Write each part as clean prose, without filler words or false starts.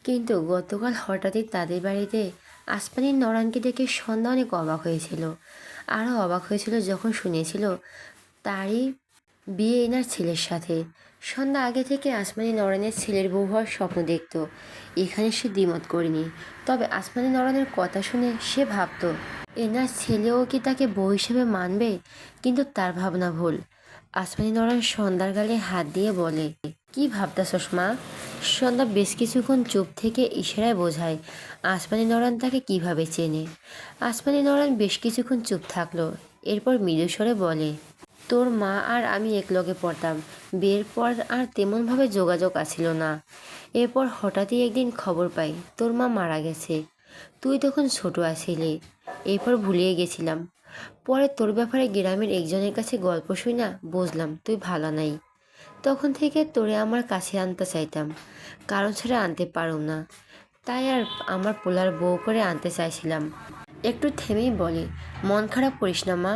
কিন্তু গতকাল হঠাৎই তাদের বাড়িতে আসমানির নরানকে দেখে সন্ধ্যা অনেক অবাক হয়েছিল। আরও অবাক হয়েছিল যখন শুনেছিল তারই বিয়ে এনার ছেলের সাথে। সন্ধ্যা আগে থেকে আসমানি নরানের ছেলের বউ হওয়ার স্বপ্ন দেখত। এখানে সে দ্বিমত করেনি। তবে আসমানি নরানের কথা শুনে সে ভাবত এনার ছেলেও কি তাকে বউ হিসেবে মানবে, কিন্তু তার ভাবনা ভুল। আসমানি নরান সন্ধ্যার গালে হাত দিয়ে বলে, কি ভাবতাছস মা? সন্ধ্যা বেশ কিছুক্ষণ চুপ থেকে ইশারায় বোঝায় আসমানি নরান তাকে কিভাবে চেনে। আসমানি নরান বেশ কিছুক্ষণ চুপ থাকলো, এরপর মৃদুস্বরে বলে, তোর মা আর আমি একলগে পড়তাম। বিয়ের পর আর তেমনভাবে যোগাযোগ আছিল না। এরপর হঠাৎই একদিন খবর পাই তোর মা মারা গেছে। তুই তখন ছোট আছিলি। এরপর ভুলিয়ে গেছিলাম। পরে তোর ব্যাপারে গ্রামের একজনের কাছে গল্প শুই না বুঝলাম তুই ভালো নাই। তখন থেকে তোরে আমার কাছে আনতে চাইতাম, কারণ ছাড়া আনতে পারুম না। তাই আর আমার পোলার বউ করে আনতে চাইছিলাম। একটু থেমেই বলে, মন খারাপ করিস না মা,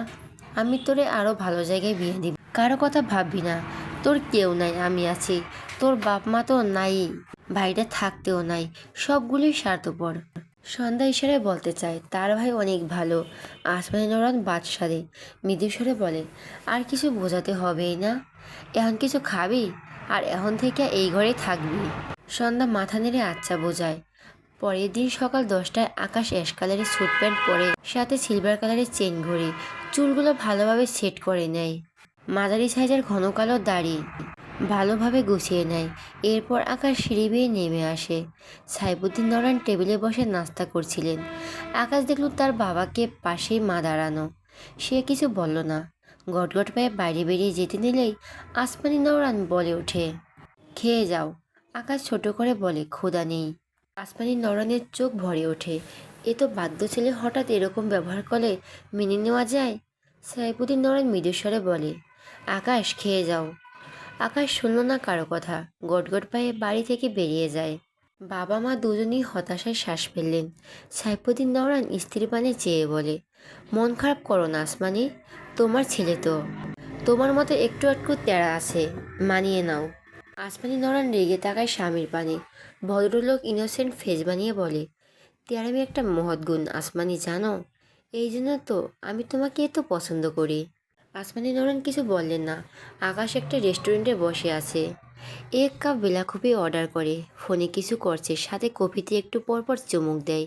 আমি তোরে আরও ভালো জায়গায় বিয়ে দিব। কারো কথা ভাববি না। তোর কেউ নাই, আমি আছি। তোর বাপ মা তো নাই, ভাইটা থাকতেও নাই, সবগুলোই স্বার্থপর। সন্ধ্যা ইশারায় বলতে চায় তার ভাই অনেক ভালো। আসমানি নরান বাদশাদে মৃদুস্বরে বলে, আর কিছু বোঝাতে হবেই না। এখন কিছু খাবি আর এখন থেকে এই ঘরেই থাকবি। সন্ধ্যা মাথা নেড়ে আচ্ছা বোঝায়। পরের দিন সকাল 10টায় আকাশ অ্যাশ কালারের স্যুট প্যান্ট পরে, সাথে সিলভার কালারের চেন ঘড়ি, চুলগুলো ভালোভাবে সেট করে নেয়। মাঝারি সাইজের ঘন কালো দাড়ি ভালোভাবে গুছিয়ে নেয়। এরপর আকাশ সিঁড়ি বেয়ে নেমে আসে। সাইফুদ্দিন নরান টেবিলে বসে নাস্তা করছিলেন। আকাশ দেখল তার বাবাকে পাশেই মা দাঁড়ানো। সে কিছু বলল না। গটগট পায়ে বাইরে বেরিয়ে যেতে নিলেই আসমানি নরান বলে ওঠে, খেয়ে যাও। আকাশ ছোট করে বলে, ক্ষুধা নেই। আসমানি নরানের চোখ ভরে ওঠে। এ তো বাধ্য ছেলে, হঠাৎ এরকম ব্যবহার করলে মেনে নেওয়া যায়? সাইফুদ্দিন নরান মৃদুস্বরে বলে, আকাশ খেয়ে যাও। আকাশ শুনল না কারো কথা, গটগট পায়ে বাড়ি থেকে বেরিয়ে যায়। বাবা মা দুজনেই হতাশায় শ্বাস ফেললেন। সাইফুদ্দিন নওরান স্ত্রীর পানে চেয়ে বলে, মন খারাপ করো না আসমানি, তোমার ছেলে তো তোমার মতো একটু একটু তেড়া আছে, মানিয়ে নাও। আসমানি নওরান রেগে তাকায় স্বামীর পানে। ভদ্রলোক ইনোসেন্ট ফেস বানিয়ে বলে, তেড়ামি একটা মহৎ গুণ আসমানি, জানো? এই জন্য তো আমি তোমাকে এত পছন্দ করি। আসমানি নরান কিছু বললেন না। আকাশ একটা রেস্টুরেন্টে বসে আছে। এক কাপ বেলাকপি অর্ডার করে, ফোনে কিছু করছে, সাথে কফিতে একটু পরপর চুমুক দেয়।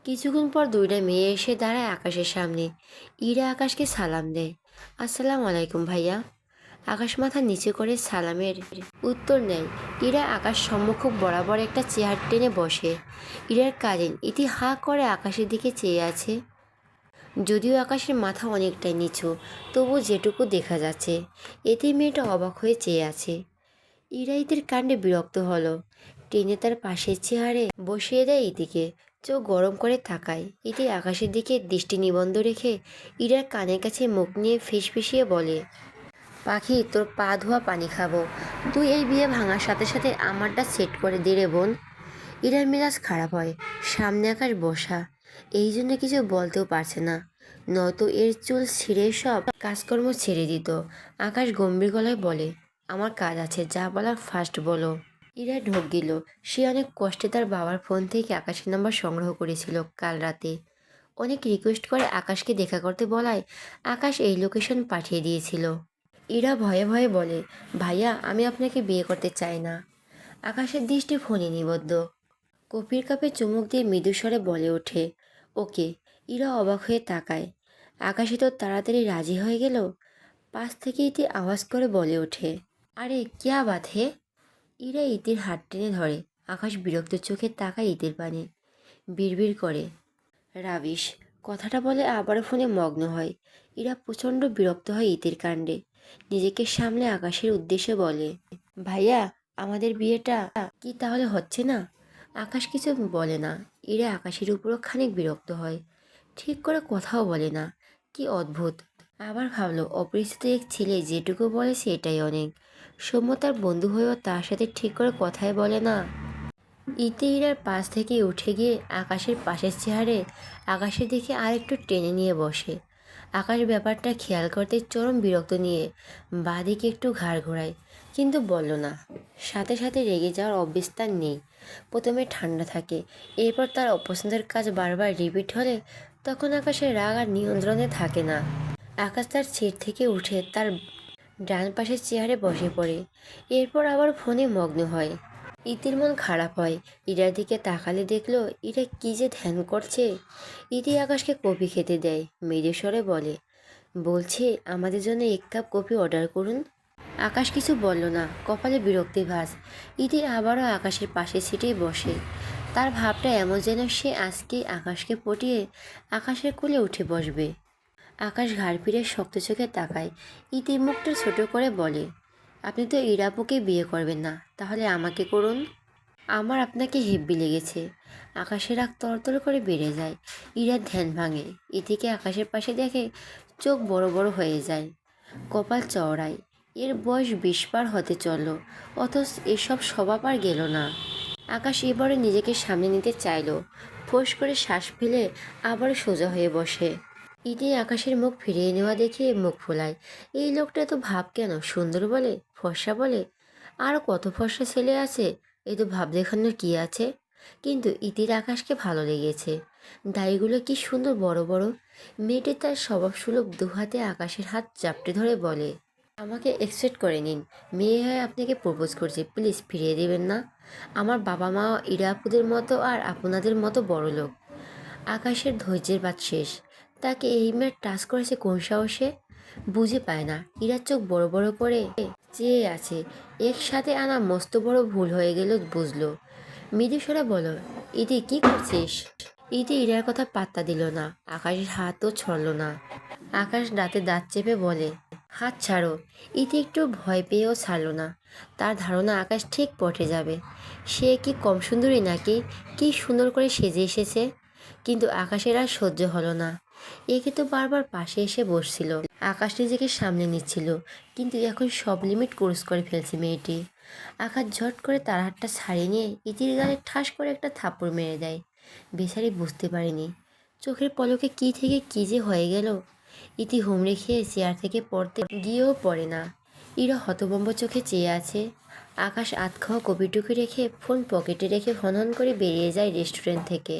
কিছুক্ষণ পর দুইটা মেয়ে এসে দাঁড়ায় আকাশের সামনে। ইরা আকাশকে সালাম দেয়, আসসালামু আলাইকুম ভাইয়া। আকাশ মাথা নিচু করে সালামের উত্তর নেয়। ইরা আকাশ সম্মুখ বরাবর একটা চেয়ার টেনে বসে। ইরার কাজিন ইতি হাঁ করে আকাশের দিকে চেয়ে আছে। যদিও আকাশের মাথা অনেকটাই নিচু, তবু যেটুকু দেখা যাচ্ছে এতে মেয়েটা অবাক হয়ে চেয়ে আছে। ইরা কাণ্ডে বিরক্ত হলো। টেনে তার পাশের চেয়ারে বসিয়ে দেয় ইতিকে। চোখ গরম করে তাকায়। ইতি আকাশের দিকে দৃষ্টি নিবন্ধ রেখে ইরার কানের কাছে মুখ নিয়ে ফিসফিসিয়ে বলে, পাখি, তোর পা ধোয়া পানি খাবো। তুই এই বিয়ে ভাঙার সাথে সাথে আমারটা সেট করে দে রে বোন। ইরার মেজাজ খারাপ হয়। সামনে আকাশ বসা, এই জন্য কিছু বলতেও পারছে না, নয়তো এর চুল ছিঁড়ে সব কাজকর্ম ছেড়ে দিত। আকাশ গম্ভীর গলায় বলে, আমার কাজ আছে, যা বলার ফার্স্ট বলো। ইরা ঢোক গেল। সে অনেক কষ্টে তার বাবার ফোন থেকে আকাশের নাম্বার সংগ্রহ করেছিল কাল রাতে। অনেক রিকোয়েস্ট করে আকাশকে দেখা করতে বলায় আকাশ এই লোকেশন পাঠিয়ে দিয়েছিল। ইরা ভয়ে ভয়ে বলে, ভাইয়া, আমি আপনাকে বিয়ে করতে চাই না। আকাশের দৃষ্টি ফোনে নিবদ্ধ। কফির কাপে চুমুক দিয়ে মৃদুস্বরে বলে ওঠে, ওকে। ইরা অবাক হয়ে তাকায়। আকাশে তো তাড়াতাড়ি রাজি হয়ে গেল। পাশ থেকে ইতি আওয়াজ করে বলে ওঠে, আরে ক্যা বাত হে। ইরা ইতির হাত টেনে ধরে। আকাশ বিরক্ত চোখে তাকায় ইতির পানে, বিড়বিড় করে, রাবিশ। কথাটা বলে আবার ফোনে মগ্ন হয়। ইরা প্রচণ্ড বিরক্ত হয় ইতির কাণ্ডে। নিজেকে সামলে আকাশের উদ্দেশ্যে বলে, ভাইয়া, আমাদের বিয়েটা কি তাহলে হচ্ছে না? আকাশ কিছু বলে না। ইরা আকাশের উপরও খানিক বিরক্ত হয়। ঠিক করে কথাও বলে না। কি অদ্ভুত। আবার ভাবলো অপরিচিত এক ছেলে যেটুকু বলে সেটাই অনেক। সৌম্য তার বন্ধু হয়েও তার সাথে ঠিক করে কথাই বলে না। ইতে ইরার পাশ থেকে উঠে গিয়ে আকাশের পাশের চেয়ারে আকাশের দিকে আর একটু টেনে নিয়ে বসে। আকাশ ব্যাপারটা খেয়াল করতে চরম বিরক্ত নিয়ে বাঁ দিকে একটু ঘাড় ঘোরায়। কিন্তু বলল না। সাথে সাথে রেগে যাওয়ার অভ্যেস নেই। প্রথমে ঠান্ডা থাকে, এরপর তার অপছন্দের কাজ বারবার রিপিট হলে তখন আকাশের রাগ আর নিয়ন্ত্রণে থাকে না। আকাশ তার সিট থেকে উঠে তার ডান পাশের চেয়ারে বসে পড়ে, এরপর আবার ফোনে মগ্ন হয়। ইতির মন খারাপ হয়। ইরার দিকে তাকালে দেখলো ইরা কি যে ধ্যান করছে। ইতি আকাশকে কফি খেতে দেয়, মৃদু স্বরে বলে, বলছে আমাদের জন্য 1 কাপ কফি অর্ডার করুন। আকাশ কিছু বলল না, কপালে বিরক্তি ভাঁজ। ইতি আবারও আকাশের পাশের সিটেই বসে। তার ভাবটা এমন যেন সে আজকেই আকাশকে পটিয়ে আকাশের কোলে উঠে বসবে। আকাশ ঘাড় ফিরে শক্ত চোখে তাকায়। ইতি মুখটা ছোট করে বলে, আপনি তো ইরাপুকে বিয়ে করবেন না, তাহলে আমাকে করুন। আমার আপনাকে হেব্বি লেগেছে। আকাশের রাগ তরতর করে বেড়ে যায়। ইরার ধ্যান ভাঙে। ইতিকে আকাশের পাশে দেখে চোখ বড় বড় হয়ে যায়, কপাল চওড়ায়। এর বয়স 20 পার হতে চলল, অথচ এসব স্বভাব আর গেল না। আকাশ এবারে নিজেকে সামনে নিতে চাইল, ফোঁস করে শ্বাস ফেলে আবার সোজা হয়ে বসে। ইতি আকাশের মুখ ফিরিয়ে নেওয়া দেখে মুখ ফোলায়। এই লোকটা তো ভাব কেন, সুন্দর বলে, ফর্সা বলে, আর কত ফর্সা ছেলে আছে, এই তো ভাব দেখানোর কি আছে। কিন্তু ইতির আকাশকে ভালো লেগেছে। দাড়িগুলো কি সুন্দর বড় বড়। মেয়েটি তার স্বভাবসুলভ দুহাতে আকাশের হাত চাপটে ধরে বলে, আমাকে একসেপ্ট করে নিন। মেয়ে হয়ে আপনাকে প্রপোজ করছি, প্লিজ ফিরিয়ে দেবেন না। আমার বাবা মা ইরাপুদের মতো আর আপনাদের মতো বড় লোক। আকাশের ধৈর্যের বাত শেষ। তাকে এই মেয়ে টাচ করেছে কোন সাহসে, বুঝে পায় না। ইরার চোখ বড় বড় করে চেয়ে আছে। একসাথে আনা মস্ত বড় ভুল হয়ে গেল বুঝলো। মৃদু স্বরে বলো, ইতি কি করছিস? ইতি ইরার কথা পাত্তা দিল না, আকাশের হাতও ছড়ল না। আকাশ দাঁতে দাঁত চেপে বলে, হাত ছাড়ো। ইতি একটু ভয় পেয়েও ছাড়ল না। তার ধারণা আকাশ ঠিক পটে যাবে। সে কি কম সুন্দরী নাকি? কি সুন্দর করে সেজে এসেছে। কিন্তু আকাশের আর সহ্য হলো না। একে তো বারবার পাশে এসে বসছিল, আকাশ নিজেকে সামনে নিচ্ছিল, কিন্তু এখন সব লিমিট ক্রস করে ফেলছে মেয়েটি। আকাশ ঝট করে তার হাতটা ছাড়িয়ে নিয়ে ইতির গালে ঠাস করে একটা থাপ্পড় মেরে দেয়। বেচারি বুঝতে পারেনি চোখের পলকে কি থেকে কি যে হয়ে গেল। ইতি হুমড়ে খেয়ে চেয়ার থেকে পড়তে গিয়েও পড়ে না। ইরা হতভম্ব চোখে চেয়ে আছে। আকাশ আধখাওয়া কপিটুকি রেখে ফোন পকেটে রেখে হনহন করে বেরিয়ে যায় রেস্টুরেন্ট থেকে।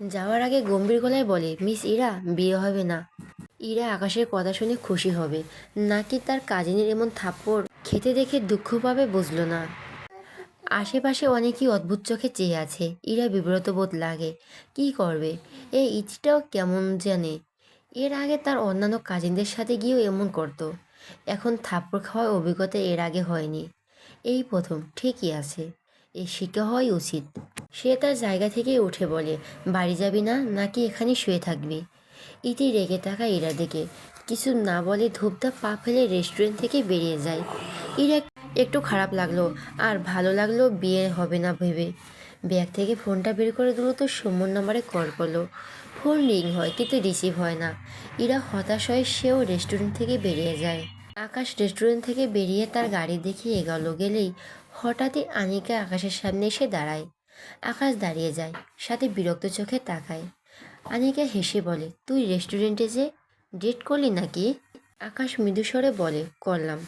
যাওয়ার আগে গম্ভীর গলায় বলে, মিস ইরা, বিয়ে হবে না। ইরা আকাশের কথা শুনে খুশি হবে নাকি তার কাজিনের এমন থাপ্পড় খেতে দেখে দুঃখ পাবে বুঝলো না। আশেপাশে অনেকেই অদ্ভুত চোখে চেয়ে আছে। ইরা বিব্রত বোধ লাগে। কি করবে? এই ইতিটাও কেমন জানে। এর আগে তার অন্যান্য কাজিনদের সাথে গিয়েও এমন করত। এখন থাপ্পড় খাওয়ার অভিজ্ঞতা এর আগে হয়নি, এই প্রথম। ঠিকই আছে, এই শিক্ষা হওয়াই উচিত। সে তার জায়গা থেকে উঠে বলে, বাড়ি যাবি না নাকি এখানে শুয়ে থাকবি? ইতি রেগে থাকা ইরার দিকে কিছু না বলে ধূপধাপ পা ফেলে রেস্টুরেন্ট থেকে বেরিয়ে যায়। ইরা একটু খারাপ লাগলো আর ভালো লাগলো বিয়ে হবে না ভেবে। ব্যাগ থেকে ফোনটা বের করে দ্রুত সুমন নাম্বারে কল করলো। ফোন রিং হয় কিন্তু রিসিভ হয় না। ইরা হতাশ হয়ে সেও রেস্টুরেন্ট থেকে বেরিয়ে যায়। আকাশ রেস্টুরেন্ট থেকে বেরিয়ে তার গাড়ি দেখে এগোলো গেলেই হঠাৎই আনিকা আকাশের সামনে এসে দাঁড়ায়। আকাশ দাঁড়িয়ে যায়, সাথে বিরক্ত চোখে তাকায়। আনিকা হেসে বলে, তুই রেস্টুরেন্টে যে ডেট করলি নাকি? আকাশ মৃদু স্বরে বলে, করলাম।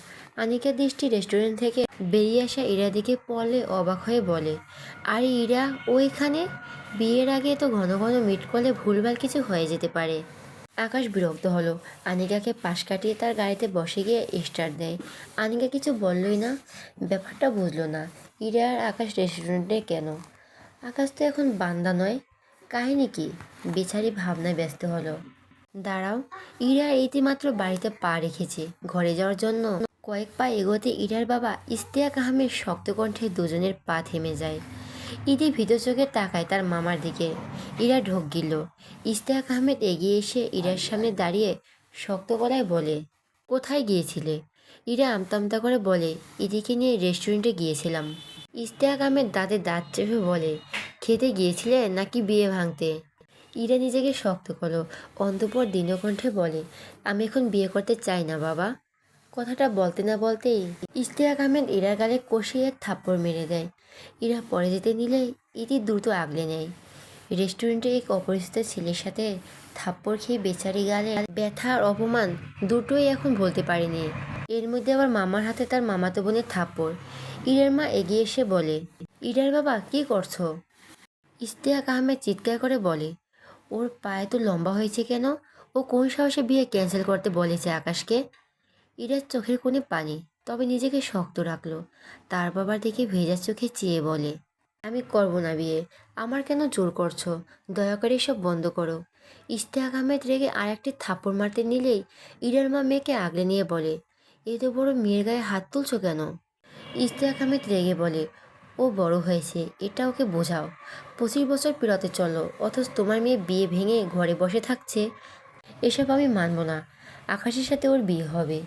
আনিকার দৃষ্টি রেস্টুরেন্ট থেকে বেরিয়ে আসা ইরা দিকে পড়লে অবাক হয়ে বলে, আরে ইরা, ও এখানে? বিয়ের আগে তো ঘন ঘন মিট করলে ভুলভাল কিছু হয়ে যেতে পারে। আকাশ বিরক্ত হলো। আনিকাকে পাশ কাটিয়ে তার গাড়িতে বসে গিয়ে স্টার্ট দেয়। আনিকা কিছু বললই না। ব্যাপারটা বুঝলো না, ইরা আর আকাশ রেস্টুরেন্টে কেন। আকাশ তো এখন বান্দা নয়। কাহিনী কি? বেচারি ভাবনায় ব্যস্ত হলো। দাঁড়াও, ইরা ইতিমাত্র বাড়িতে পা রেখেছে। ঘরে যাওয়ার জন্য কয়েক পা এগোতে ইরার বাবা ইশতিয়াক আহমেদ শক্ত কণ্ঠে দুজনের পা থেমে যায়। ইতি ভীত চোখে তাকায় তার মামার দিকে। ইরা ঢোক গিলল। ইশতিয়াক আহমেদ এগিয়ে এসে ইরার সামনে দাঁড়িয়ে শক্ত গলায় বলে, কোথায় গিয়েছিলে? ইরা আমতা আমতা করে বলে, ইদিকে নিয়ে রেস্টুরেন্টে গিয়েছিলাম। ইশতিয়াক আহমেদ দাঁতে দাঁত চেপে বলে, খেতে গিয়েছিলে নাকি বিয়ে ভাঙতে? ইরা নিজেকে শক্ত করলো, অন্তঃপর দীনকণ্ঠে বলে, আমি এখন বিয়ে করতে চাই না বাবা। কথাটা বলতে না বলতেই ইশতিয়াক আহমেদ ইরার গালে কষিয়ে এক থাপ্পড় মেরে দেয়। ইরা পরে যেতে নিলে ইতি দ্রুত আগলে নেয়। রেস্টুরেন্টে এক অপরিচিত ছেলের সাথে থাপ্পড় খেয়ে বেচারি গালে ব্যথা আর অপমান দুটোই এখন বলতে পারেনি। এর মধ্যে আবার মামার হাতে তার মামাতো বোনের থাপ্পড়। ইরার মা এগিয়ে এসে বলে, ইরার বাবা কি করছো? ইশতিয়াক আহমেদ চিৎকার করে বলে, ওর পায়ে তো লম্বা হয়েছে কেন? ও কোন সাহসে বিয়ে ক্যান্সেল করতে বলেছে আকাশকে? ইরার চোখের কোণে পানি, তবে নিজেকে শক্ত রাখলো। তার বাবার দিকে ভেজা চোখে চেয়ে বলে, আমি করব না বিয়ে। আমার কেন জোর করছো? দয়া করে এসব বন্ধ করো। ইশতিয়াক আহমেদ রেগে আর একটি থাপ্পড় মারতে নিলেই ইরার মা মেয়েকে আগলে নিয়ে বলে, এ তো বড় মেয়ের গায়ে হাত তুলছো কেন? ইশতিয়াক আহমেদ রেগে বলে, ও বড় হয়েছে, এটা ওকে বোঝাও। 25 বছর পেরোতে চলো, অথচ তোমার মেয়ে বিয়ে ভেঙে ঘরে বসে থাকছে। এসব আমি মানব না। আকাশের সাথে ওর বিয়ে হবে।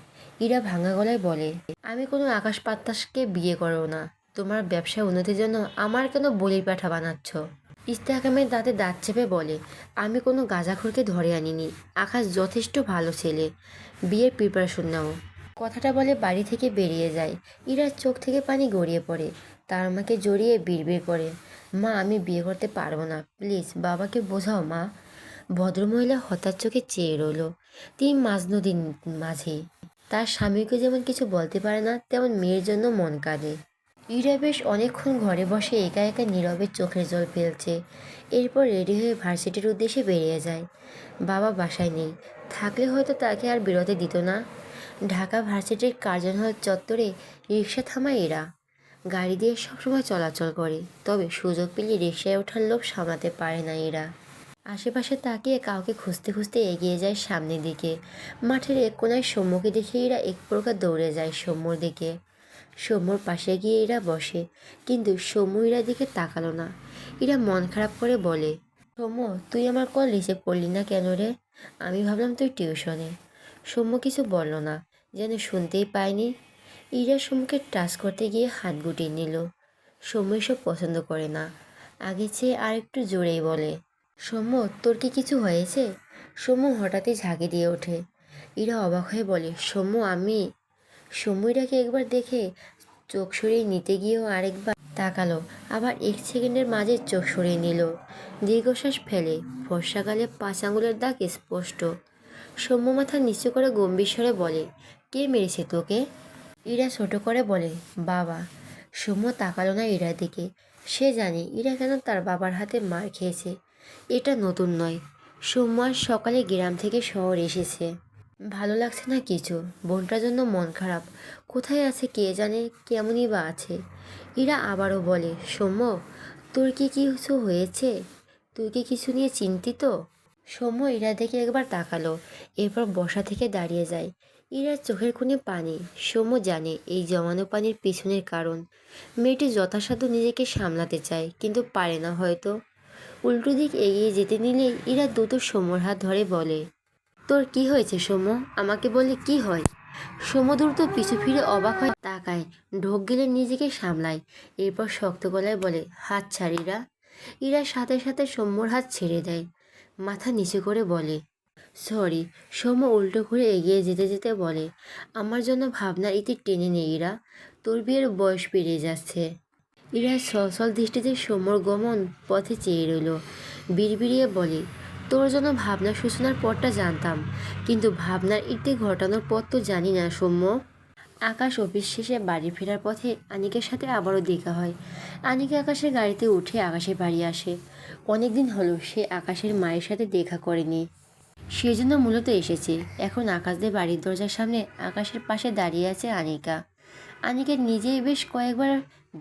ইরা ভাঙা গলায় বলে, আমি কোনো আকাশ বাতাসকে বিয়ে করব না। তোমার ব্যবসায় উন্নতির জন্য আমার কেন বলির পাঠা বানাচ্ছ? ইশতিয়াক আহমেদ দাঁতে দাঁত চেপে বলে, আমি কোনো গাঁজাখোরকে ধরে আনিনি। আকাশ যথেষ্ট ভালো ছেলে, বিয়ের প্রিপারেশন নাও। কথাটা বলে বাড়ি থেকে বেরিয়ে যায়। ইরার চোখ থেকে পানি গড়িয়ে পড়ে। তার মাকে জড়িয়ে বিড়বিড় করে, মা আমি বিয়ে করতে পারবো না, প্লিজ বাবাকে বোঝাও মা। ভদ্রমহিলা হঠাৎ চোখে চেয়ে রইল। তিনি মাঝ নদীর মাঝে। তার স্বামীকে যেমন কিছু বলতে পারে না, তেমন মেয়ের জন্য মন কাঁদে। ইরা বেশ অনেকক্ষণ ঘরে বসে একা একা নীরবে চোখের জল ফেলছে। এরপর রেডি হয়ে ভার্সিটির উদ্দেশ্যে বেরিয়ে যায়। বাবা বাসায় নেই, থাকলে হয়তো তাকে আর বেরোতে দিত না। ঢাকা ভার্সিটির কার্জন হল চত্বরে রিক্সা থামায় এরা। গাড়ি দিয়ে সবসময় চলাচল করে, তবে সুযোগ পেলে রিক্সায় ওঠার লোভ সামলাতে পারে না এরা। আশেপাশে তাকিয়ে কাউকে খুঁজতে খুঁজতে এগিয়ে যায় সামনের দিকে। মাঠের এক কোনায় সৌম্যকে দেখে এরা এক প্রকার দৌড়ে যায় সৌম্যর দিকে। সৌম্যর পাশে গিয়ে এরা বসে, কিন্তু সৌম্য ইরার দিকে তাকালো না। ইরা মন খারাপ করে বলে, সৌম্য তুই আমার কল রিসিভ করলি না কেন রে? আমি ভাবলাম তুই টিউশনে। সৌম্য কিছু বলল না, যেন শুনতেই পায়নি। ইরা সৌম্যকে টাচ করতে গিয়ে হাত গুটিয়ে নিল। সৌম্য এসব পছন্দ করে না। আগে চেয়ে আর একটু জোরেই বলে, সৌম্য তোর কি কিছু হয়েছে? সৌম্য হঠাৎই ঝাঁকি দিয়ে ওঠে। ইরা অবাক হয়ে বলে, সৌম্য আমি। সৌম্য ইরাকে একবার দেখে চোখ সরিয়ে নিতে গিয়েও আরেকবার তাকালো, আবার 1 সেকেন্ডের মাঝে চোখ সরিয়ে নিল। দীর্ঘশ্বাস ফেলে। বর্ষাকালে 5 আঙুলের দাগ স্পষ্ট। সৌম্য মাথা নিচু করে গম্ভীর স্বরে বলে, কে মেরেছে তোকে? ইরা ছোট করে বলে, বাবা। সৌম্য তাকালো না ইরার দিকে। সে জানে ইরা কেন তার বাবার হাতে মার খেয়েছে। এটা নতুন নয়। সৌম্য আজ সকালে গ্রাম থেকে শহর এসেছে। ভালো লাগছে না কিছু, বোনটার জন্য মন খারাপ। কোথায় আছে কে জানে, কেমনই বা আছে। ইরা আবারও বলে, সৌম্য তোর কি কিছু হয়েছে? তুই কি কিছু নিয়ে চিন্তিত? সৌম্য ইরা দেখে একবার তাকালো, এরপর বসা থেকে দাঁড়িয়ে যায়। ইরার চোখের কোণে পানি। সৌম্য জানে এই জমানো পানির পিছনের কারণ। মেয়েটি যথাসাধ্য নিজেকে সামলাতে চায়, কিন্তু পারে না হয়তো। উল্টো দিক এগিয়ে যেতে নিলেই ইরা দ্রুত সৌম্যর হাত ধরে বলে, তোর কি হয়েছে সৌম্য? আমাকে বলে কি হয়? সৌম্য দ্রুত পিছু ফিরে অবাক হয়ে তাকায়, ঢোক গিলে নিজেকে সামলায়। এরপর শক্ত গলায় বলে, হাত ছাড় ইরা। ইরা সাথে সাথে সৌম্যর হাত ছেড়ে দেয়। মাথা নিচু করে বলে, সরি। সৌম্য উল্টো ঘুরে এগিয়ে যেতে যেতে বলে, আমার জন্য ভাবনার ইতি টেনে নেই ইরা, তোর বিয়ের বয়স পেরিয়ে যাচ্ছে। ইরা সচল দৃষ্টিতে সৌম্যর গমন পথে চেয়ে রইল। বিড়বিড়িয়ে বলে, তোর জন্য ভাবনার সূচনার পথটা জানতাম, কিন্তু ভাবনার ইতি ঘটানোর পথ তো জানি না সৌম্য। আকাশ অফিস শেষে বাড়ি ফেরার পথে আনিকের সাথে আবারও দেখা হয়। আনিকা আকাশের গাড়িতে উঠে আকাশের বাড়ি আসে। অনেকদিন হলো সে আকাশের মায়ের সাথে দেখা করেনি, সেজন্য মূলত এসেছে। এখন আকাশদের বাড়ির দরজার সামনে আকাশের পাশে দাঁড়িয়ে আছে আনিকা। আনিকা নিজেই বেশ কয়েকবার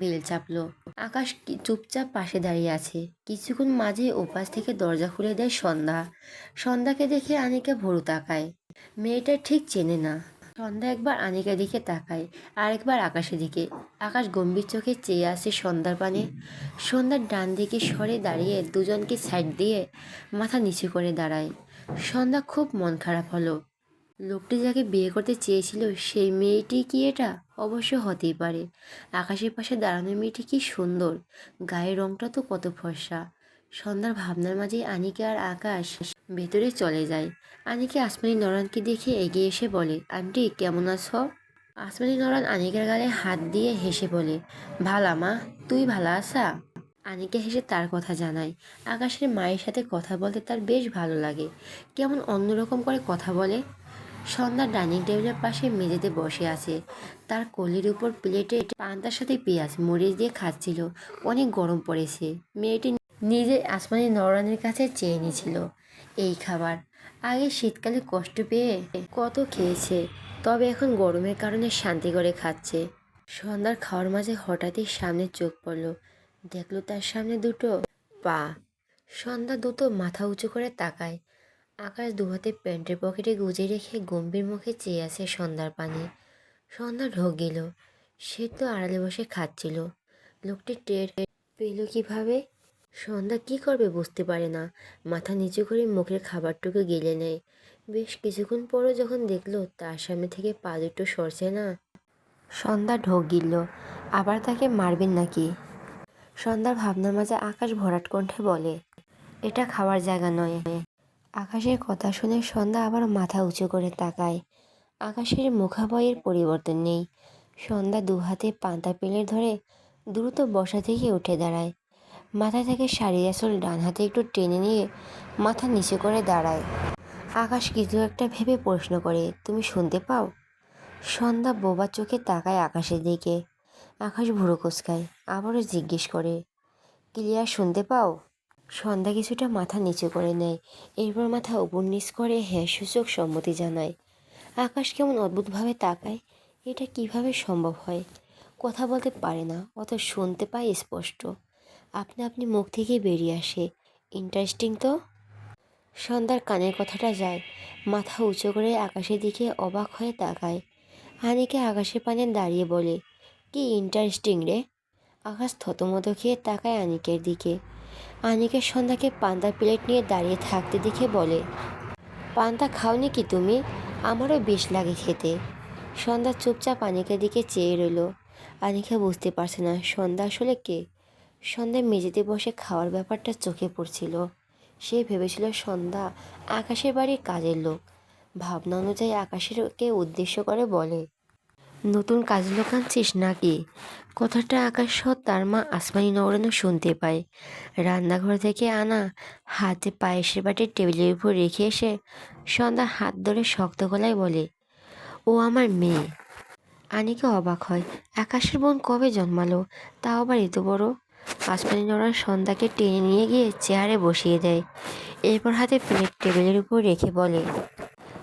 বেল চাপলো। আকাশ চুপচাপ পাশে দাঁড়িয়ে আছে। কিছুক্ষণ মাঝে ওপাশ থেকে দরজা খুলে দেয় সন্ধ্যা। সন্ধ্যাকে দেখে আনিকা ভোরু তাকায়। মেয়েটা ঠিক চেনে না। সন্ধ্যা একবার আনিকার দিকে তাকায়, আরেকবার আকাশের দিকে। আকাশ গম্ভীর চোখে চেয়ে আসে সন্ধ্যার পানে। সন্ধ্যার ডান দিকে সরে দাঁড়িয়ে দুজনকে সাইড দিয়ে মাথা নিচু করে দাঁড়ায়। সন্ধ্যা খুব মন খারাপ হলো। লোকটি যাকে বিয়ে করতে চেয়েছিল সেই মেয়েটি কি এটা? অবশ্য হতেই পারে। আকাশের পাশে দাঁড়ানো মেয়েটি কি সুন্দর, গায়ের রংটা তো কত ফর্সা। সন্ধ্যার ভাবনার মাঝে আনিকা আর আকাশ ভেতরে চলে যায়। আনিকা আসমানি নরানকে দেখে এগিয়ে এসে বলে, আন্টি কেমন আছো? আসমানি নরান আনিকার গালে হাত দিয়ে হেসে বলে, ভালা মা, তুই ভালা আসা? আনিকা হেসে তার কথা জানায়। আকাশের মায়ের সাথে কথা বলতে তার বেশ ভালো লাগে। কেমন অন্যরকম করে কথা বলে। সন্ধ্যা ডাইনিং টেবিলের পাশে মেঝেতে বসে আছে। তার কোলের উপর প্লেটে পান্তার সাথে পেঁয়াজ মরিচ দিয়ে খাচ্ছিল। অনেক গরম পড়েছে। মেয়েটি নিজে আসমানি নরানের কাছে চেয়ে নিয়েছিল এই খাবার। আগে শীতকালে কষ্ট পেয়ে কত খেয়েছে, তবে এখন গরমের কারণে শান্তি করে খাচ্ছে। সন্ধ্যার খাওয়ার মাঝে হঠাৎই সামনে চোখ পড়ল, দেখলো তার সামনে দুটো পা। সন্ধ্যা দুটো মাথা উঁচু করে তাকায়। আকাশ দুহাতে প্যান্টের পকেটে গুজে রেখে গম্ভীর মুখে চেয়ে আছে সন্ধ্যার পানে। সন্ধ্যা ঢোক গেল। সে তো আড়ালে বসে খাচ্ছিল। লোকটি টের পেল কিভাবে? সন্ধ্যা কি করবে বুঝতে পারে না। মাথা নিচু করে মুখের খাবারটুকু গিলে নেয়। বেশ কিছুক্ষণ পরও যখন দেখলো তার সামনে থেকে পা দুটো সরছে না, সন্ধ্যা ঢোক গিলল। আবার তাকে মারবেন নাকি? সন্ধ্যার ভাবনার মাঝে আকাশ ভরাট কণ্ঠে বলে, এটা খাওয়ার জায়গা নয়। আকাশের কথা শুনে সন্ধ্যা আবার মাথা উঁচু করে তাকায়। আকাশের মুখাবয়ের পরিবর্তন নেই। সন্ধ্যা দুহাতে পান্তা পেলে ধরে দ্রুত বসা থেকে উঠে দাঁড়ায়। মাথা থেকে শাড়ির আঁচল ডান হাতে একটু টেনে নিয়ে মাথা নিচু করে দাঁড়ায়। আকাশ কিছু একটা ভেবে প্রশ্ন করে, তুমি শুনতে পাও? সন্ধ্যা বোবা চোখে তাকায় আকাশের দিকে। আকাশ ভুরু কুঁচকায়, আবারও জিজ্ঞেস করে, ক্লিয়ার শুনতে পাও? সন্ধ্যা কিছুটা মাথা নিচু করে নেয়। এরপর মাথা উপর নিচ করে হ্যাঁ সূচক সম্মতি জানায়। আকাশ কেমন অদ্ভুতভাবে তাকায়। এটা কিভাবে সম্ভব হয়? কথা বলতে পারে না, অত শুনতে পায় স্পষ্ট। আপনি আপনি মুখ থেকে বেরিয়ে আসে। ইন্টারেস্টিং তো। সন্ধ্যার কানের কথাটা যায়। মাথা উঁচু করে আকাশের দিকে অবাক হয়ে তাকায়। আনিকে আকাশের পানে দাঁড়িয়ে বলে, কি ইন্টারেস্টিং রে? আকাশ থতমত খেয়ে তাকায় আনিকের দিকে। আনিকের সন্ধ্যাকে পান্তা প্লেট নিয়ে দাঁড়িয়ে থাকতে দেখে বলে, পান্তা খাওনি কি তুমি? আমারও বেশ লাগে খেতে। সন্ধ্যা চুপচাপ আনিকের দিকে চেয়ে রইল। আনিকা বুঝতে পারছে না সন্ধ্যা আসলে কে। সন্ধ্যা মেঝেতে বসে খাওয়ার ব্যাপারটা চোখে পড়ছিল। সে ভেবেছিল সন্ধ্যা আকাশের বাড়ির কাজের লোক। ভাবনা অনুযায়ী আকাশেরকে উদ্দেশ্য করে বলে, নতুন কাজের লোক আনছিস নাকি? কথাটা আকাশ সহ তার মা আসমানি নওরানও শুনতে পায়। রান্নাঘর থেকে আনা হাতে পায়েসের বাটি টেবিলের উপর রেখে এসে সন্ধ্যা হাত ধরে শক্ত গলায় বলে, ও আমার মেয়ে। আনিকা অবাক হয়, আকাশের বোন কবে জন্মালো, তাও আবার এত বড়। আসমানি নওরান সন্ধ্যাকে টেনে নিয়ে গিয়ে চেয়ারে বসিয়ে দেয়। এরপর হাতে প্লেট টেবিলের উপর রেখে বলে,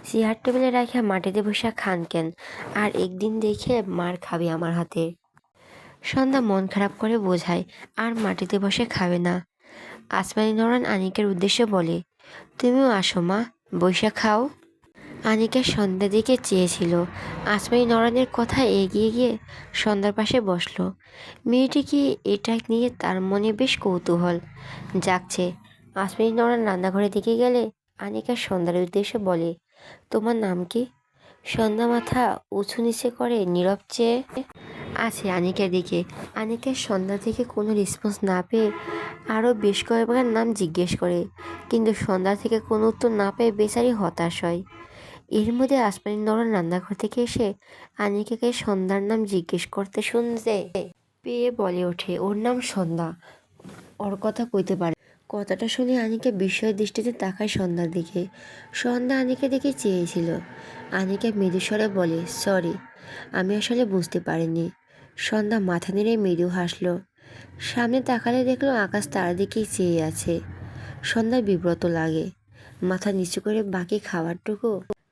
চেয়ার টেবিলে রাখা মাটিতে বসে খান কেন? আর একদিন দেখে মার খাবি আমার হাতে। সন্ধ্যা মন খারাপ করে বোঝায় আর মাটিতে বসে খাবে না। আসমানি নওরান আনিকের উদ্দেশ্যে বলে, তুমিও আসো মা, বৈশা খাও। আনিকা সন্ধ্যার দিকে চেয়েছিল। আসমানি নওরানের কথা এগিয়ে গিয়ে সন্ধ্যার পাশে বসলো। মেয়েটি কি এটা নিয়ে তার মনে বেশ কৌতূহল জাগছে। আসমানি নওরান রান্নাঘরের দিকে গেলে আনিকা সন্ধ্যার উদ্দেশ্যে বলে, তোমার নাম কি? সন্ধ্যা মাথা উঁচু নিচে করে নীরব চেয়ে আছে আনিকার দিকে। আনিকা সন্ধ্যা থেকে কোনো রেসপন্স না পেয়ে আরও বেশ কয়েকবার নাম জিজ্ঞেস করে, কিন্তু সন্ধ্যা থেকে কোনো উত্তর না পেয়ে বেচারি হতাশ হয়। এর মধ্যে আসমানি নওরান রান্নাঘর থেকে এসে আনিকাকে সন্ধ্যার নাম জিজ্ঞেস করতে শুনতে পেয়ে বলে ওঠে, ওর নাম সন্ধ্যা, ওর কথা কইতে পারে। কথাটা শুনে আনিকা বিস্ময়ের দৃষ্টিতে তাকায় সন্ধ্যার দিকে। সন্ধ্যা আনিকার দিকে চেয়েছিল। আনিকা মৃদু স্বরে বলে, সরি, আমি আসলে বুঝতে পারিনি। সন্ধ্যা মাথা নেড়ে মৃদু হাসলো। সামনে তাকালে দেখলো আকাশ তার দিকেই চেয়ে আছে। সন্ধ্যার বিব্রত লাগে। মাথা নিচু করে বাকি খাবারটুকু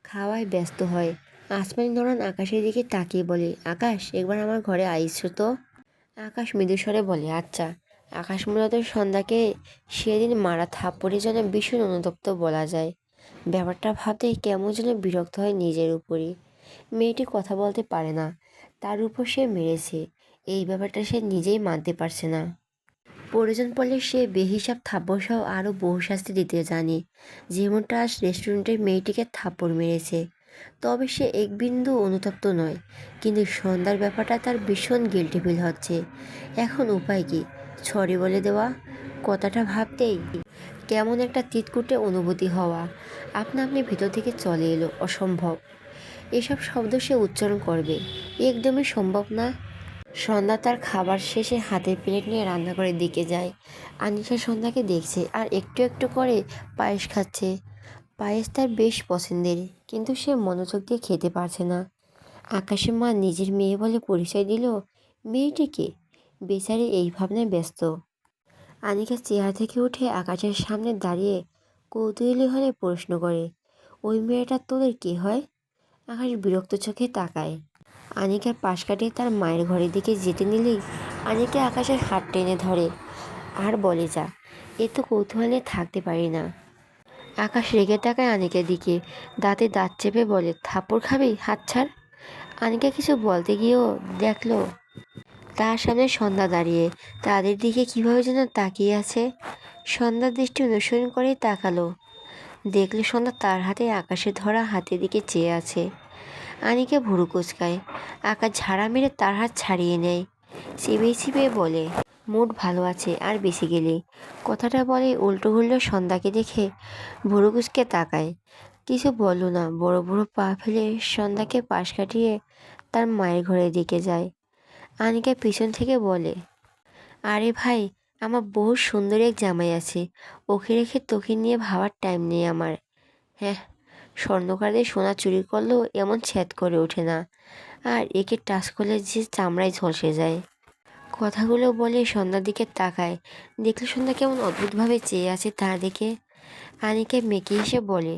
খাওয়ায় ব্যস্ত হয়। আসমানি নওরান আকাশের দিকে তাকিয়ে বলে, আকাশ, একবার আমার ঘরে আইসো তো। আকাশ মৃদু স্বরে বলে, আচ্ছা। আকাশ মূলত সন্ধ্যাকে সেদিন মারা থাপ্পড়ের জন্য ভীষণ অনুতপ্ত বলা যায়। ব্যাপারটা ভাবতেই কেমন যেন বিরক্ত হয় নিজের উপরই। মেয়েটি কথা বলতে পারে না, তার উপর সে মেরেছে, এই ব্যাপারটা সে নিজেই মানতে পারছে না। প্রয়োজন পড়লে সে বেহিসাব থাপ্পড় সহ আরও বহু শাস্তি দিতে জানে, যেমনটা আজ রেস্টুরেন্টের মেয়েটিকে থাপ্পড় মেরেছে। তবে সে এক বিন্দু অনুতপ্ত নয়। কিন্তু সন্ধ্যার ব্যাপারটা তার ভীষণ গিল্টি ফিল হচ্ছে। এখন উপায় কি? সরি বলে দেওয়া? কথাটা ভাবতেই কেমন একটা তিতকুটে অনুভূতি হওয়া আপনা আপনি ভিতর থেকে চলে এলো। অসম্ভব, এসব শব্দ সে উচ্চারণ করবে, একদমই সম্ভব না। সন্ধ্যা তার খাবার শেষে হাতের প্লেট নিয়ে রান্নাঘরের দিকে যায়। আনিকা সন্ধ্যাকে দেখছে আর একটু একটু করে পায়েস খাচ্ছে। পায়েস তার বেশ পছন্দের, কিন্তু সে মনোযোগ দিয়ে খেতে পারছে না। আকাশের মা নিজের মেয়ে বলে পরিচয় দিল মেয়েটিকে, বেচারি এই ভাবনায় ব্যস্ত। আনিকা চেয়ার থেকে উঠে আকাশের সামনে দাঁড়িয়ে কৌতূহলী হলে প্রশ্ন করে, ওই মেয়েটা তোদের কে হয়? আকাশ বিরক্ত চোখে তাকায়। আনিকার পাশ কাটিয়ে তার মায়ের ঘরের দিকে যেতে নিলেই আনিকা আকাশের হাত টেনে ধরে আর বলে, যা, এ তো কৌতূহলে থাকতে পারি না। আকাশ রেগে তাকায় আনিকার দিকে, দাঁতে দাঁত চেপে বলে, থাপ্পড় খাবি, হাত ছাড়। আনিকা কিছু বলতে গিয়েও দেখলো তার সামনে সন্ধ্যা দাঁড়িয়ে তাদের দিকে কিভাবে যেন তাকিয়ে আছে। সন্ধ্যার দৃষ্টি অনুসরণ করেই তাকালো, দেখলো সন্ধ্যা তার হাতে আকাশে ধরা হাতের দিকে চেয়ে আছে। আনিকা ভুরু কুচকায়। আকাশ ঝাড়া মেরে তার হাত ছাড়িয়ে নেয়, চিবিয়ে চিবিয়ে বলে, মুড ভালো আছে আর বেশি গেলে। কথাটা বলে উল্টো ঘুরল সন্ধ্যাকে দেখে, ভুরু কুচকে তাকায়। কিছু বলল না, বড় বড় পা ফেলে সন্ধ্যাকে পাশ কাটিয়ে তার মায়ের ঘরের দিকে যায়। আনিকা পিছন থেকে বলে, আরে ভাই, আমার বহু সুন্দর এক জামাই আছে, ওকে রেখে তোকে নিয়ে ভাবার টাইম নেই আমার। হ্যাঁ, স্বর্ণকার দিয়ে সোনা চুরি করলেও এমন ছ্যাদ করে ওঠে না, আর একে টাচ করলে যে চামড়ায় ঝলসে যায়। কথাগুলো বলে সন্ধ্যার দিকে তাকায়, দেখলে সন্ধ্যা কেমন অদ্ভুতভাবে চেয়ে আছে তা দেখে। আনিকা মেকি এসে বলে,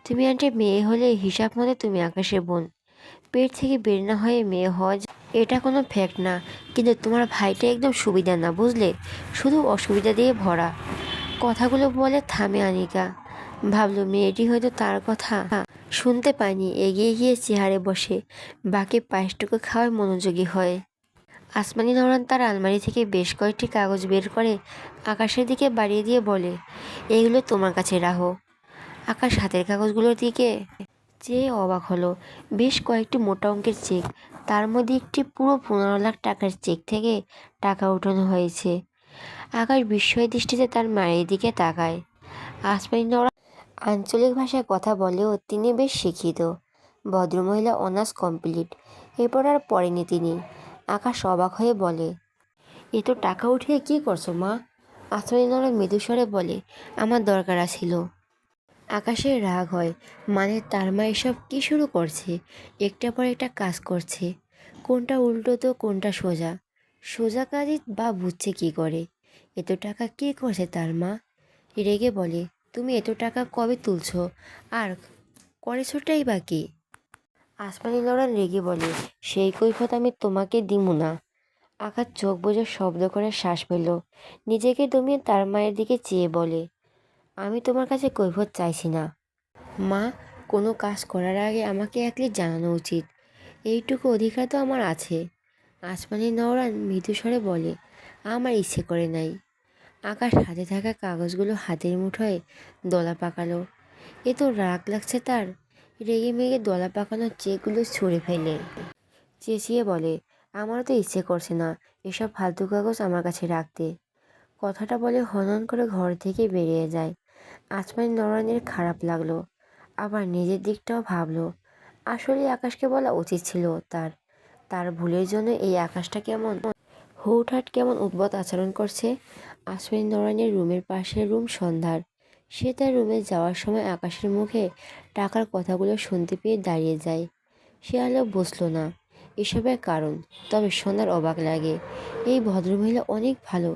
তুমি আন্টি মেয়ে হলে হিসাব মতে তুমি আকাশের বোন, পেট থেকে বের না হয়ে মেয়ে হওয়া এটা কোনো ফ্যাক্ট না, কিন্তু তোমার ভাইটা একদম সুবিধা না, বুঝলে, শুধু অসুবিধা দিয়ে ভরা। কথাগুলো বলে থামে আনিকা, ভাবলো মেয়েটি হয়তো তার কথা শুনতে পায়নি, এগিয়ে গিয়ে চেয়ারে বসে বাকি পায়েসটুকু খাওয়ায় মনোযোগী হয়। আসমানি নওরান তার আলমারি থেকে বেশ কয়েকটি কাগজ বের করে আকাশের দিকে বাড়িয়ে দিয়ে বলে, এগুলো তোমার কাছে রাখো। আকাশ হাতের কাগজগুলোর দিকে চেয়ে অবাক হলো। বেশ কয়েকটি মোটা অঙ্কের চেক, তার মধ্যে একটি পুরো 15 লাখ টাকার চেক থেকে টাকা উঠানো হয়েছে। আকাশ বিস্ময় দৃষ্টিতে তার মায়ের দিকে তাকায়। আসমানি নওরান আঞ্চলিক ভাষায় কথা বলেও তিনি বেশ শিক্ষিত। ভদ্রমহিলা অনার্স কমপ্লিট, এরপর আর পড়েনি তিনি। আকাশ অবাক হয়ে বলে, এ তো টাকা উঠিয়ে কী করছো মা? আসমানি নওরান মৃদুস্বরে বলে, আমার দরকার ছিল। আকাশের রাগ হয়, মানে তার মা এসব কী শুরু করছে? একটার পর একটা কাজ করছে, কোনটা উল্টো তো কোনটা সোজা। সোজা কাজই বা বুঝছে কী করে? এত টাকা কে করছে তার মা? রেগে বলে, তুমি এত টাকা কবে তুলছো আর করেছোটাই বা কি? আসমানি নওরান রেগে বলে, সেই কৈফিয়ত আমি তোমাকে দিমু না। আকাশ চোখ বুজে শব্দ করে শ্বাস ফেলল, নিজেকে দমিয়ে তার মায়ের দিকে চেয়ে বলে, আমি তোমার কাছে কৈফিয়ত চাইছি না মা, কোনো কাজ করার আগে আমাকে একলি জানানো উচিত, এইটুকু অধিকার তো আমার আছে। আসমানি নওরান মৃদুস্বরে বলে, আমার ইচ্ছে করে নাই। আকাশ হাতে থাকা কাগজগুলো হাতের মুঠোয় দলা পাকালো। এ তো রাগ লাগছে তার, রেগে মেগে দলা পাকানো চেকগুলো ছুঁড়ে ফেলে চেঁচিয়ে বলে, আমারও তো ইচ্ছে করছে না এসব ফালতু কাগজ আমার কাছে রাখতে। কথাটা বলে হনন করে ঘর থেকে বেরিয়ে যায়। আসমানি নওরানের খারাপ লাগলো, আবার নিজের দিকটাও ভাবলো। আসলে আকাশকে বলা উচিত ছিল তার, তার ভুলের জন্য এই আকাশটা কেমন হুটহাট কেমন উদ্ভট আচরণ করছে। আসমানি নওরানের রুমের পাশে রুম সন্ধ্যার। সে তার রুমে যাওয়ার সময় আকাশের মুখে টাকার কথাগুলো শুনতে পেয়ে দাঁড়িয়ে যায়। সে আলো বুঝলো না এসবের কারণ, তবে সন্ধ্যার অবাক লাগে, এই ভদ্রমহিলা অনেক ভালো,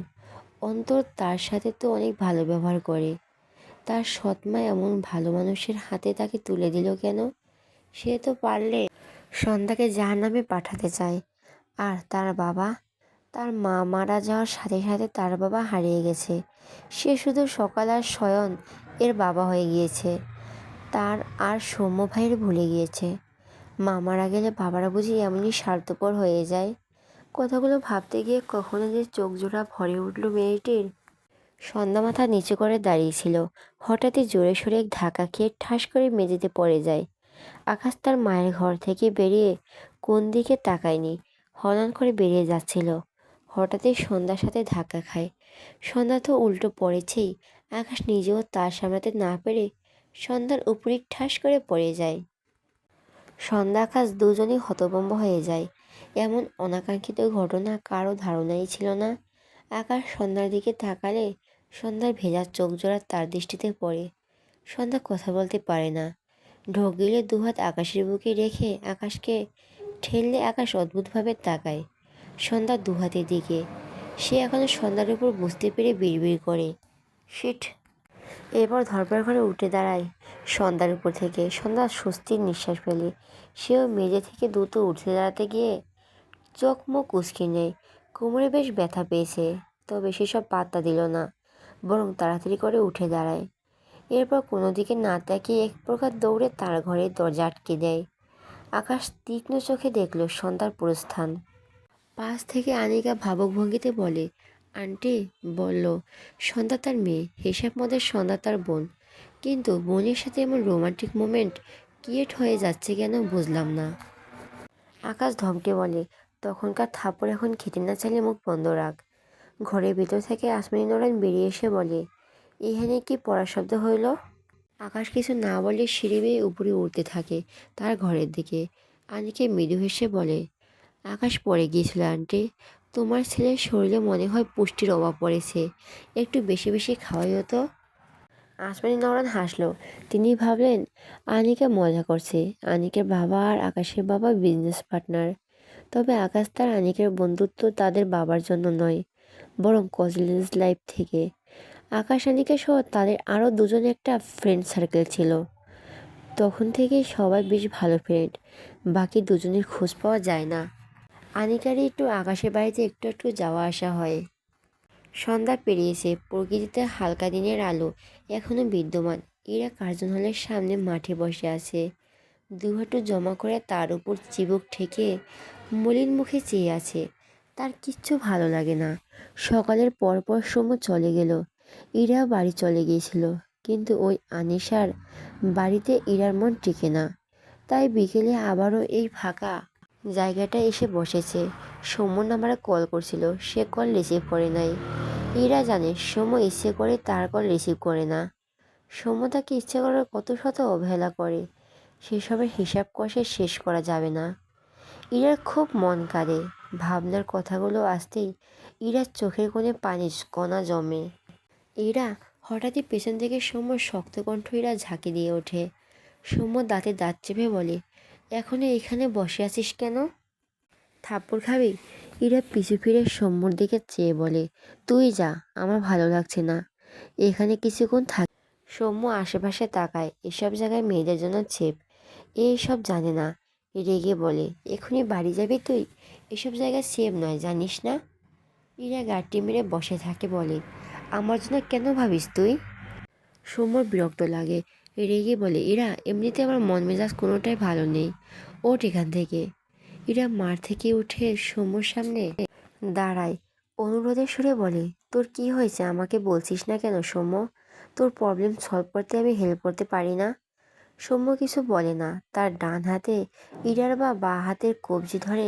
অন্তর তার সাথে তো অনেক ভালো ব্যবহার করে। তার সৎমা এমন ভালো মানুষের হাতে তাকে তুলে দিল কেন? সে তো পারলে সন্ধ্যাকে জাহান্নামে পাঠাতে চায়। আর তার বাবা, তার মা মারা যাওয়ার সাথে সাথে তার বাবা হারিয়ে গেছে, সে শুধু সকাল আর শয়ন এর বাবা হয়ে গিয়েছে। তার আর সৌম্য ভাইয়ের ভুলে গিয়েছে। মা মারা গেলে বাবারা বুঝি এমনই স্বার্থপর হয়ে যায়। কথাগুলো ভাবতে গিয়ে কখনো যে চোখ জোড়া ভরে উঠল মেয়েটির। সন্ধ্যা মাথা নিচু করে দাঁড়িয়েছিল, হঠাৎই জোরে সোরে এক ধাক্কা খেয়ে ঠাস করে মেঝেতে পড়ে যায়। আকাশ তার মায়ের ঘর থেকে বেরিয়ে কোন দিকে তাকায়নি, হনন করে বেরিয়ে যাচ্ছিল। হঠাৎই সন্ধ্যার সাথে ধাক্কা খায়। সন্ধ্যা তো উল্টো পড়েছেই, আকাশ নিজেও তার সামলাতে না পেরে সন্ধ্যার উপরই ঠাস করে পড়ে যায়। সন্ধ্যা আকাশ দুজনেই হতভম্ব হয়ে যায়। এমন অনাকাঙ্ক্ষিত ঘটনা কারো ধারণাই ছিল না। আকাশ সন্ধ্যার দিকে তাকালে সন্ধ্যার ভেজা চোখ জোড়া তার দৃষ্টিতে পড়ে। সন্ধ্যা কথা বলতে পারে না। ঢোক গিলে দুহাত আকাশের বুকে রেখে আকাশকে ঠেললে আকাশ অদ্ভুতভাবে তাকায় সন্ধ্যার দুহাতের দিকে। সে এখনো সন্ধ্যার উপর বুঝতে পেরে বিড়বিড় করে, শিট। এরপর ধরপড় করে উঠে দাঁড়ায় সন্ধ্যার উপর থেকে। সন্ধ্যা স্বস্তির নিঃশ্বাস ফেলে। সেও মেঝে থেকে দ্রুত উঠে দাঁড়াতে গিয়ে চোখ মুখ উচকে নেয়। কোমরে বেশ ব্যথা পেয়েছে, তবে সেসব পাত্তা দিল না, বরং তাড়াতাড়ি করে উঠে দাঁড়ায়। এরপর কোনো দিকে না তাকিয়ে এক প্রকার দৌড়ে তার ঘরের দরজা আটকে দেয়। আকাশ তীক্ষ্ণ চোখে দেখল সন্ধ্যার প্রস্থান। পাশ থেকে আনিকা ভাবুক ভঙ্গিতে বলে, আন্টি বলল সন্ধ্যা তার মেয়ে, হিসাব মদের সন্ধ্যা তার বোন। কিন্তু বোনের সাথে এমন রোমান্টিক মোমেন্ট ক্রিয়েট হয়ে যাচ্ছে কেন বুঝলাম না। আকাশ ধমকে বলে, তখনকার থাপ্পড় এখন খেতে না চাইলে মুখ বন্ধ রাখ। ঘরের ভিতর থেকে আসমানি নয়ন বেরিয়ে এসে বলে, এখানে কি পড়ার শব্দ হইল? আকাশ কিছু না বলে সিঁড়ি বেয়ে উপরে উঠতে থাকে তার ঘরের দিকে। আনিকে মৃদু হেসে বলে, আকাশ পড়ে গিয়েছিল আন্টি। তোমার ছেলের শরীরে মনে হয় পুষ্টির অভাব পড়েছে, একটু বেশি বেশি খাওয়াই হতো। আসমানি নয়ন হাসলো। তিনি ভাবলেন আনিকা মজা করছে। আনিকের বাবা আর আকাশের বাবা বিজনেস পার্টনার। তবে আকাশ তার আনিকের বন্ধুত্ব তাদের বাবার জন্য নয়, বরং কলেজ লাইফ থেকে। আকাশ আনিকা সহ তাদের আরও দুজন একটা ফ্রেন্ড সার্কেল ছিল। তখন থেকেই সবাই বেশ ভালো ফ্রেন্ড। বাকি দুজনের খোঁজ পাওয়া যায় না। আনিকারই একটু আকাশের বাড়িতে একটু একটু যাওয়া আসা হয়। সন্ধ্যা পেরিয়েছে, প্রকৃতিতে হালকা দিনের আলো এখনো বিদ্যমান। এরা কার্জন হলের সামনে মাঠে বসে আছে, দুহাঁটু জমা করে তার উপর চিবুক ঠেকে মলিন মুখে চেয়ে আছে। তার কিচ্ছু ভালো লাগে না। সকালের পরপর সময় চলে গেল। ইরাও বাড়ি চলে গিয়েছিল, কিন্তু ওই আনিশার বাড়িতে ইরার মন টিকে না। তাই বিকেলে আবারও এই ফাঁকা জায়গাটায় এসে বসেছে। সৌম্য নাম্বারে কল করছিল, সে কল রিসিভ করে নাই। ইরা জানে সৌম্য ইচ্ছে করে তার কল রিসিভ করে না। সৌম্য তাকে ইচ্ছে করার কত শত অবহেলা করে, সেসবের হিসাব কষে শেষ করা যাবে না। ইরার খুব মন কাঁদে। ভাবনার কথাগুলো আসতেই ইরার চোখের কোণে পানির কণা জমে। ইরা হঠাৎই পেছন থেকে সৌম্যর শক্ত কণ্ঠ ইরা ঝাঁকি দিয়ে ওঠে। সৌম্য দাঁতে দাঁত চেপে বলে, এখনো এখানে বসে আছিস কেন? থাপ্পড় খাবি? ইরা পিছু ফিরে সৌম্যর দিকে চেয়ে বলে, তুই যা, আমার ভালো লাগছে না এখানে কিছুক্ষণ থাক। সৌম্য আশেপাশে তাকায়। এসব জায়গায় মেয়েদের জন্য ছেপ, এইসব জানে না। রেগে বলে, এখনই বাড়ি যাবি তুই? এসব জায়গায় সেভ নয়, জানিস না? ইরা গাঁটটি মেরে বসে থাকে, বলে, আমার জন্য কেন ভাবিস তুই? সৌম্যর বিরক্ত লাগে। রেগে বলে, ইরা এমনিতে আমার মন মেজাজ কোনোটাই ভালো নেই, ওঠ এখান থেকে। ইরা মাঠ থেকে উঠে সৌম্যর সামনে দাঁড়ায়, অনুরোধের সুরে বলে, তোর কি হয়েছে আমাকে বলছিস না কেন সৌম্য? তোর প্রবলেম সলভ করতে আমি হেল্প করতে পারি না? সৌম্য কিছু বলে না। তার ডান হাতে ইরার বাঁ হাতের কবজি ধরে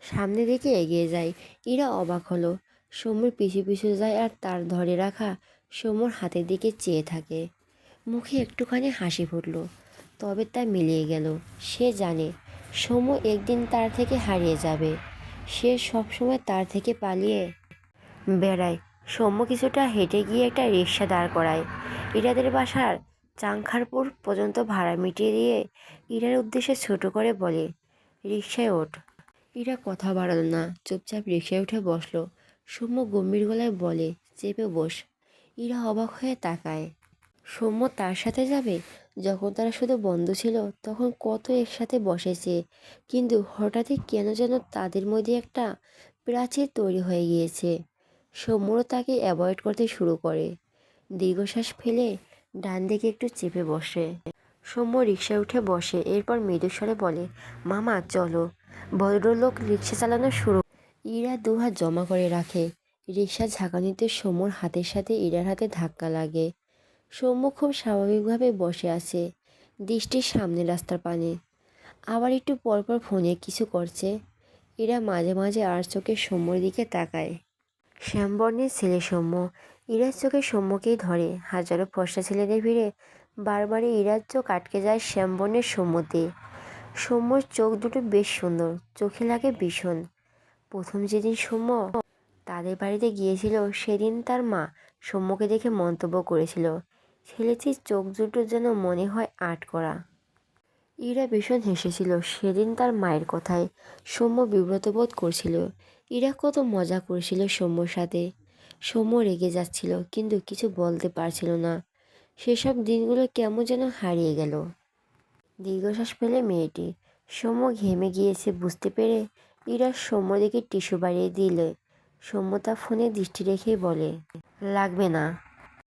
সামনের দিকে এগিয়ে যায়। ইরা অবাক হলো। সৌম্যর পিছু পিছু যায় আর তার ধরে রাখা সৌম্যর হাতের দিকে চেয়ে থাকে। মুখে একটুখানি হাসি ফুটল, তবে তা মিলিয়ে গেল। সে জানে সৌম্য একদিন তার থেকে হারিয়ে যাবে। সে সবসময় তার থেকে পালিয়ে বেড়ায়। সৌম্য কিছুটা হেঁটে গিয়ে একটা রিক্সা দাঁড় করায়। ইরাদের বাসার চাংখারপুর পর্যন্ত ভাড়া মিটিয়ে দিয়ে ইরার উদ্দেশ্যে ছোট করে বলে, রিক্সায় ওঠ। ইরা কথা বাড়ালো না, চুপচাপ রিক্সায় উঠে বসলো। সৌম্য গম্ভীর গলায় বলে, চেপে বস। ইরা অবাক হয়ে তাকায়। সৌম্য তার সাথে যাবে? যখন তারা শুধু বন্ধু ছিল তখন কত একসাথে বসেছে, কিন্তু হঠাৎই কেন যেন তাদের মধ্যে একটা প্রাচীর তৈরি হয়ে গিয়েছে। সৌম্যও তাকে অ্যাভয়েড করতে শুরু করে। দীর্ঘশ্বাস ফেলে ডান দিকে একটু চেপে বসে। সৌম্য রিকশায় উঠে বসে, এরপর মৃদুস্বরে বলে, মামা চলো। ভদ্রলোক রিক্সা চালানো শুরু। ইরা দুহাত জমা করে রাখে। রিক্সা ঝাঁকানিতে সৌম্যর হাতের সাথে ইরার হাতে ধাক্কা লাগে। সৌম্য খুব স্বাভাবিকভাবে বসে আছে, দৃষ্টির সামনে রাস্তার পানে। আবার একটু পরপর ফোনে কিছু করছে। ইরা মাঝে মাঝে আর চোখে সৌম্যর দিকে তাকায়। শ্যামবর্ণের ছেলে সৌম্য। ইরার চোখে সৌম্যকেই ধরে। হাজারো ফর্সা ছেলেদের ভিড়ে বারবারই ইরার চোখ আটকে যায় শ্যামবর্ণের সৌম্যতে। সৌম্যর চোখ দুটো বেশ সুন্দর, চোখে লাগে ভীষণ। প্রথম যেদিন সৌম্য তাদের বাড়িতে গিয়েছিল সেদিন তার মা সৌম্যকে দেখে মন্তব্য করেছিল, ছেলেটির চোখ দুটো যেন মনে হয় আট করা। ইরা ভীষণ হেসেছিল সেদিন তার মায়ের কথায়। সৌম্য বিব্রত বোধ করছিল। ইরা কত মজা করছিল সৌম্যর সাথে। সৌম্য রেগে যাচ্ছিল কিন্তু কিছু বলতে পারছিল না। সেসব দিনগুলো কেমন যেন হারিয়ে গেল। দীর্ঘশ্বাস ফেলে মেয়েটি। সৌম্য ঘেমে গিয়েছে বুঝতে পেরে ইরা সৌম্য দিকে টিস্যু বাড়িয়ে দিলে। সৌম্য তা ফোনে দৃষ্টি রেখেই বলে, লাগবে না।